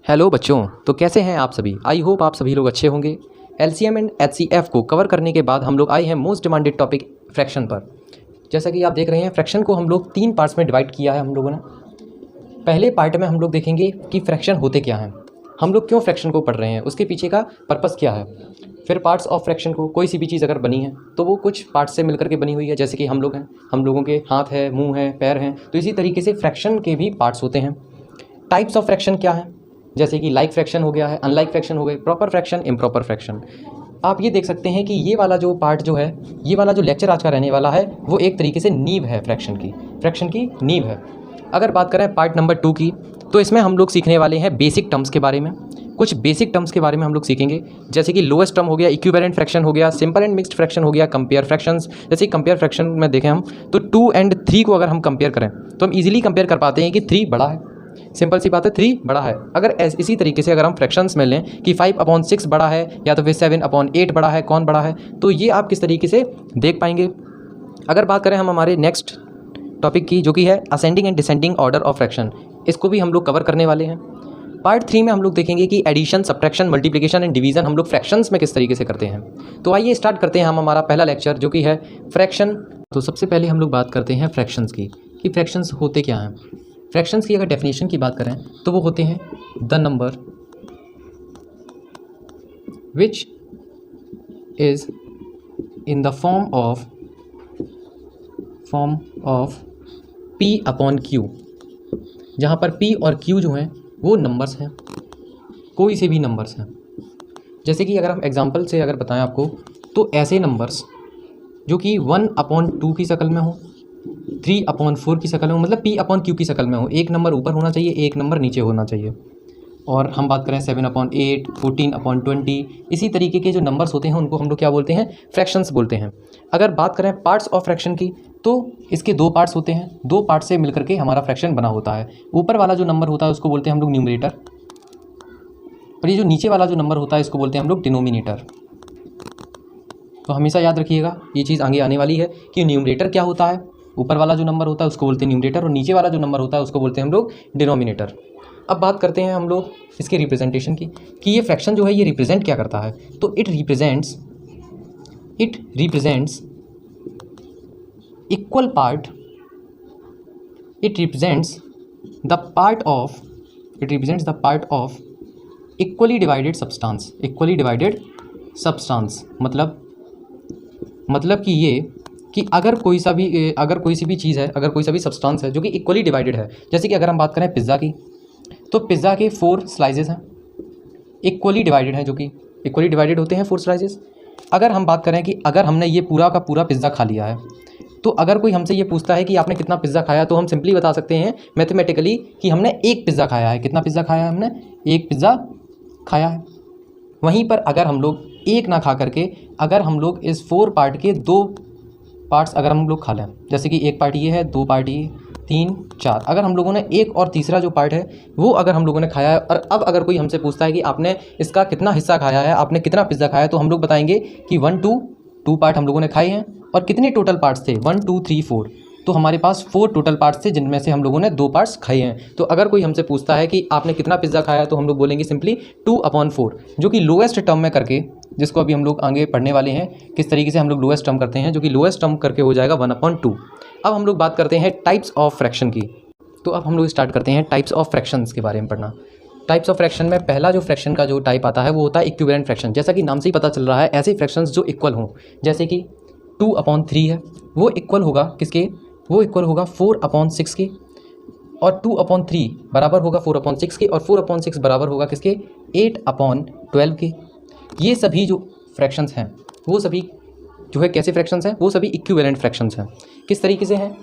Hello बच्चों, तो कैसे हैं आप सभी। आई होप आप सभी लोग अच्छे होंगे। एलसीएम एंड एचसीएफ को कवर करने के बाद हम लोग आए हैं मोस्ट डिमांडेड टॉपिक फ्रैक्शन पर। जैसा कि आप देख रहे हैं, फ्रैक्शन को हम लोग 3 पार्ट्स में डिवाइड किया है हम लोगों ने। पहले पार्ट में हम लोग देखेंगे कि फ्रैक्शन होते क्या हैं, हम लोग क्यों फ्रैक्शन को पढ़ रहे हैं, उसके पीछे का पर्पस क्या है। फिर पार्ट्स ऑफ फ्रैक्शन को, कोई सी भी चीज़ अगर बनी है तो वो कुछ पार्ट्स से मिलकर के बनी हुई है। जैसे कि हम लोग हैं, हम लोगों के हाथ है, मुंह है, पैर हैं, तो इसी तरीके से फ्रैक्शन के भी पार्ट्स होते हैं। टाइप्स ऑफ फ्रैक्शन क्या है, जैसे कि लाइक फ्रैक्शन हो गया है, अनलाइक फ्रैक्शन हो गए, प्रॉपर फ्रैक्शन, इम्प्रॉपर फ्रैक्शन। आप ये देख सकते हैं कि ये वाला जो पार्ट जो है, ये वाला जो लेक्चर आज का रहने वाला है, वो एक तरीके से नींव है फ्रैक्शन की नींव है। अगर बात करें पार्ट नंबर 2 की, तो इसमें हम लोग सीखने वाले हैं बेसिक टर्म्स के बारे में। कुछ बेसिक टर्म्स के बारे में हम लोग सीखेंगे, जैसे कि लोएस्ट टर्म हो गया, इक्विवेलेंट फ्रैक्शन हो गया, सिंपल एंड मिक्स्ड फ्रैक्शन हो गया, कंपेयर फ्रैक्शंस। जैसे कंपेयर फ्रैक्शन में देखें हम, तो 2 और 3 को अगर हम कंपेयर करें तो हम इजीली कंपेयर कर पाते हैं कि 3 बड़ा है। सिंपल सी बात है, 3 बड़ा है। अगर इसी तरीके से अगर हम फ्रैक्शंस में लें कि 5/6 बड़ा है या तो फिर 7/8 बड़ा है, कौन बड़ा है, तो ये आप किस तरीके से देख पाएंगे। अगर बात करें हम हमारे नेक्स्ट टॉपिक की, जो कि है ascending and descending order of fraction, इसको भी हम लोग कवर करने वाले हैं। पार्ट 3 में हम लोग देखेंगे कि addition, subtraction, multiplication and division हम लोग फ्रैक्शंस में किस तरीके से करते हैं। तो आइए स्टार्ट करते हैं हम हमारा पहला लेक्चर, जो कि है फ्रैक्शन। तो सबसे पहले हम लोग बात करते हैं फ्रैक्शंस की, कि फ्रैक्शंस होते क्या हैं। फ्रैक्शंस की अगर डेफिनेशन की बात करें तो वो होते हैं the number which is in the form of P/Q, जहाँ पर P और Q जो हैं वो नंबर्स हैं, कोई से भी नंबर्स हैं। जैसे कि अगर हम एग्जांपल से अगर बताएं आपको, तो ऐसे नंबर्स जो कि 1/2 की शक्ल में हो, 3/4 की शक्ल में हो, मतलब P/Q की शक्ल में हो। एक नंबर ऊपर होना चाहिए, एक नंबर नीचे होना चाहिए। और हम बात करें 7/8, 14/20, इसी तरीके के जो नंबर्स होते हैं उनको हम लोग क्या बोलते हैं, फ्रैक्शंस बोलते हैं। अगर बात करें पार्ट्स ऑफ फ्रैक्शन की, तो इसके 2 पार्ट्स होते हैं, 2 पार्ट से मिलकर के हमारा फ्रैक्शन बना होता है। ऊपर वाला जो नंबर होता है उसको बोलते हैं हम लोग न्यूमरेटर, और ये जो नीचे वाला जो नंबर होता है इसको बोलते हैं हम लोग डिनोमिनेटर। तो हमेशा याद रखिएगा, ये चीज़ आगे आने वाली है कि न्यूमरेटर क्या होता है। ऊपर वाला जो नंबर होता है उसको बोलते हैं न्यूमरेटर, और नीचे वाला जो नंबर होता है उसको बोलते हैं हम लोग डिनोमिनेटर। अब बात करते हैं हम लोग इसके रिप्रेजेंटेशन की, कि ये फ्रैक्शन जो है ये रिप्रेजेंट क्या करता है। तो it represents equal part, it represents the part of equally divided substance. मतलब कि ये कि अगर कोई सी भी चीज़ है, अगर कोई सा भी सब्सटेंस है जो कि इक्वली डिवाइडेड है। जैसे कि अगर हम बात करें पिज़्ज़ा की, तो पिज़्ज़ा के 4 स्लाइसेस हैं, इक्वली डिवाइडेड हैं, जो कि इक्वली डिवाइडेड होते हैं 4 स्लाइसेस। अगर हम बात करें कि अगर हमने ये पूरा का पूरा पिज़्ज़ा खा लिया है, तो अगर कोई हमसे ये पूछता है कि आपने कितना पिज़्ज़ा खाया, तो हम सिंपली बता सकते हैं मैथमेटिकली कि हमने 1 पिज़्ज़ा खाया है। कितना पिज़्ज़ा खाया है हमने, 1 पिज़्ज़ा खाया है। वहीं पर अगर हम लोग 1 ना खा करके, अगर हम लोग इस 4 पार्ट के 2 पार्ट्स अगर हम लोग खा लें, जैसे कि 1 पार्ट ये है, 2 पार्ट ये, 3, 4, अगर हम लोगों ने 1 और तीसरा जो पार्ट है वो अगर हम लोगों ने खाया है, और अब अगर कोई हमसे पूछता है कि आपने इसका कितना हिस्सा खाया है, आपने कितना पिज़्ज़ा खाया है, तो हम लोग बताएंगे कि 2 पार्ट हम लोगों ने खाए हैं। और कितने टोटल पार्ट्स थे, 1 2 3 4, तो हमारे पास 4 टोटल पार्ट्स थे, जिनमें से हम लोगों ने 2 पार्ट्स खाए हैं। तो अगर कोई हमसे पूछता है कि आपने कितना पिज़्ज़ा खाया है, तो हम लोग बोलेंगे सिंपली 2/4, जो कि लोएस्ट टर्म में करके, जिसको अभी हम लोग आगे पढ़ने वाले हैं किस तरीके से हम लोग लोएस्ट टर्म करते हैं, जो कि लोएस्ट टर्म करके हो जाएगा 1/2। अब हम लोग बात करते हैं टाइप्स ऑफ फ्रैक्शन की। तो अब हम लोग स्टार्ट करते हैं टाइप्स ऑफ फ्रैक्शंस के बारे में पढ़ना। टाइप्स ऑफ फ्रैक्शन में पहला जो फ्रैक्शन का जो टाइप आता है वो होता है इक्विवेलेंट फ्रैक्शन। जैसा कि नाम से ही पता चल रहा है, ऐसे फ्रैक्शंस जो इक्वल हों, जैसे कि 2/3 है, वो इक्वल होगा किसके, वो इक्वल होगा 4/6 के, और 2/3 बराबर होगा 4/6 के, और 4/6 बराबर होगा किसके, 8/12 के। ये सभी जो फ्रैक्शंस हैं वो सभी जो है कैसे फ्रैक्शंस हैं, वो सभी इक्विवेलेंट फ्रैक्शंस हैं। किस तरीके से हैं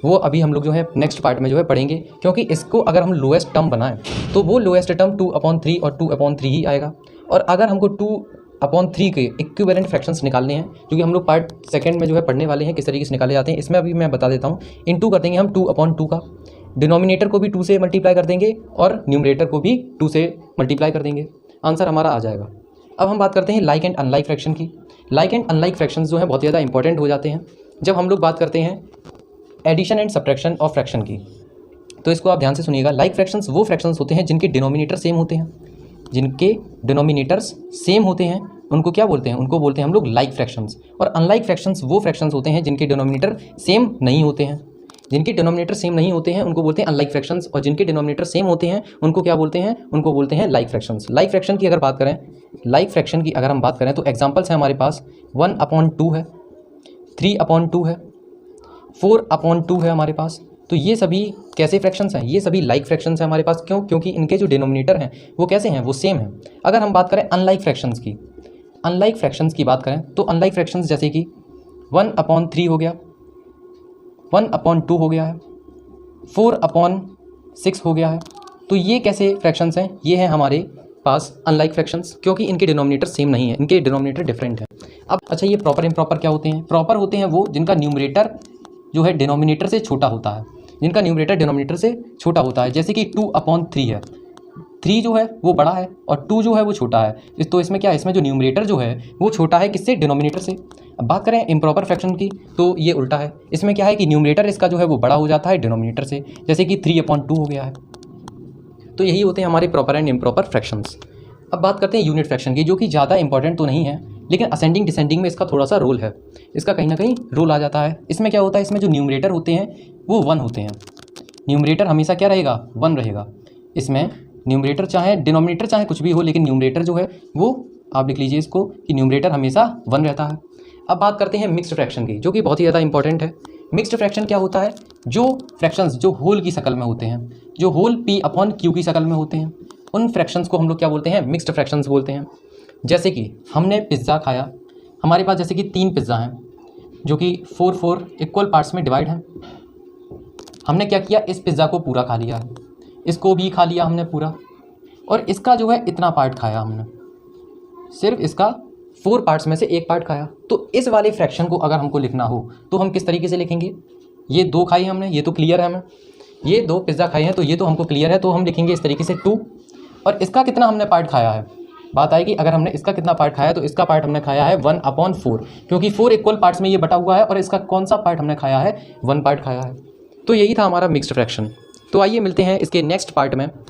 वो अभी हम लोग जो है नेक्स्ट पार्ट में जो है पढ़ेंगे, क्योंकि इसको अगर हम लोएस्ट टर्म बनाएं तो वो लोएस्ट टर्म 2/3 और 2/3 ही आएगा। और अगर हमको 2/3 के इक्विवेलेंट फ्रैक्शंस निकालने हैं, जो कि हम लोग पार्ट 2 में जो है पढ़ने वाले हैं किस तरीके से निकाले जाते हैं, इसमें अभी मैं बता देता हूँ। इनटू कर देंगे हम 2/2 का, डिनोमिनेटर को भी 2 से मल्टीप्लाई कर देंगे और न्यूमरेटर को भी 2 से मल्टीप्लाई कर देंगे, आंसर हमारा आ जाएगा। अब हम बात करते हैं लाइक एंड अनलाइक फ्रैक्शन की। लाइक एंड अनलाइक फ्रैक्शंस जो है बहुत ज़्यादा इंपॉर्टेंट हो जाते हैं जब हम लोग बात करते हैं addition and subtraction of fraction की। तो इसको आप ध्यान से सुनिएगा। लाइक फ्रैक्शंस वो फ्रैक्शंस होते हैं जिनके डिनोमिनेटर सेम होते हैं, जिनके डिनोमिनेटर्स सेम होते हैं उनको क्या बोलते हैं, उनको बोलते हैं हम लोग लाइक फ्रैक्शंस। और अनलाइक फ्रैक्शंस वो फ्रैक्शंस होते हैं जिनके डिनोमिनेटर सेम नहीं होते हैं, जिनके डिनोमिनेटर सेम नहीं होते हैं उनको बोलते हैं अनलाइक फ्रैक्शंस, और जिनके डिनोमिनेटर सेम होते हैं उनको क्या बोलते हैं, उनको बोलते हैं लाइक फ्रैक्शंस। लाइक फ्रैक्शन की अगर बात करें, लाइक फ्रैक्शन की अगर हम बात करें तो एग्जांपल्स हैं हमारे पास 1/2 है, 3/2 है, 4/2 है हमारे पास। तो ये सभी कैसे फ्रैक्शंस हैं, ये सभी लाइक फ्रैक्शंस हैं हमारे पास। क्यों? क्योंकि इनके जो डिनोमिनेटर हैं वो कैसे हैं, वो सेम हैं। अगर हम बात करें अनलाइक फ्रैक्शंस की, अनलाइक फ्रैक्शंस की बात करें तो अनलाइक फ्रैक्शंस जैसे कि 1/3 हो गया, 1/2 हो गया है, 4/6 हो गया है। तो ये कैसे फ्रैक्शंस हैं, ये हैं हमारे पास अनलाइक फ्रैक्शंस, क्योंकि इनके डिनोमिनेटर सेम नहीं है, इनके डिनोमिनेटर डिफरेंट है। अब अच्छा, ये प्रॉपर इम्प्रॉपर क्या होते हैं? प्रॉपर होते हैं वो जिनका न्यूमरेटर जो है डिनोमिनेटर से छोटा होता है, जिनका न्यूमरेटर डिनोमिनेटर से छोटा होता है। जैसे कि 2/3 है, 3 जो है वो बड़ा है और 2 जो है वो छोटा है। तो इसमें क्या है, इसमें जो न्यूमरेटर जो है वो छोटा है किससे, डिनोमिनेटर से। अब बात करें इम्प्रॉपर फ्रैक्शन की तो ये उल्टा है, इसमें क्या है कि न्यूमरेटर इसका जो है वो बड़ा हो जाता है डिनोमिनेटर से, जैसे कि 3/2 हो गया है। तो यही होते हैं हमारे प्रॉपर एंड इम्प्रॉपर फ्रैक्शंस। अब बात करते हैं यूनिट फ्रैक्शन की, जो कि ज़्यादा इंपॉर्टेंट तो नहीं है, लेकिन असेंडिंग डिसेंडिंग में इसका थोड़ा सा रोल है, इसका कहीं ना कहीं रोल आ जाता है। इसमें क्या होता है, इसमें जो न्यूमरेटर होते हैं वो 1 होते हैं, न्यूमरेटर हमेशा क्या रहेगा, 1 रहेगा। इसमें न्यूमरेटर चाहे डिनोमिनेटर चाहे कुछ भी हो, लेकिन न्यूमरेटर जो है वो आप लिख लीजिए इसको कि न्यूमरेटर हमेशा 1 रहता है। अब बात करते हैं मिक्स्ड फ्रैक्शन की, जो कि बहुत ही ज़्यादा इंपॉर्टेंट है। मिक्स्ड फ्रैक्शन क्या होता है, जो फ्रैक्शंस जो होल की शक्ल में होते हैं, जो होल P/Q की शक्ल में होते हैं, उन फ्रैक्शंस को हम लोग क्या बोलते हैं, मिक्स्ड फ्रैक्शंस बोलते हैं। जैसे कि हमने पिज़्ज़ा खाया, हमारे पास जैसे कि 3 पिज़्ज़ा हैं जो कि 4 इक्वल पार्ट्स में डिवाइड हैं। हमने क्या किया, इस पिज़्ज़ा को पूरा खा लिया है, इसको भी खा लिया हमने पूरा, और इसका जो है इतना पार्ट खाया हमने, सिर्फ इसका 4 पार्ट्स में से 1 पार्ट खाया। तो इस वाले फ्रैक्शन को अगर हमको लिखना हो तो हम किस तरीके से लिखेंगे, ये 2 खाई हमने, ये तो क्लियर है हमें, ये 2 पिज़्ज़ा खाए हैं तो ये तो हमको क्लियर है, तो हम लिखेंगे इस तरीके से 2, और इसका कितना हमने पार्ट खाया है, बात आएगी अगर हमने इसका कितना पार्ट खाया, तो इसका पार्ट हमने खाया है 1/4, क्योंकि 4 इक्वल पार्ट्स में ये बटा हुआ है, और इसका कौन सा पार्ट हमने खाया है, 1 पार्ट खाया है। तो यही था हमारा मिक्स्ड फ्रैक्शन। तो आइए मिलते हैं इसके नेक्स्ट पार्ट में।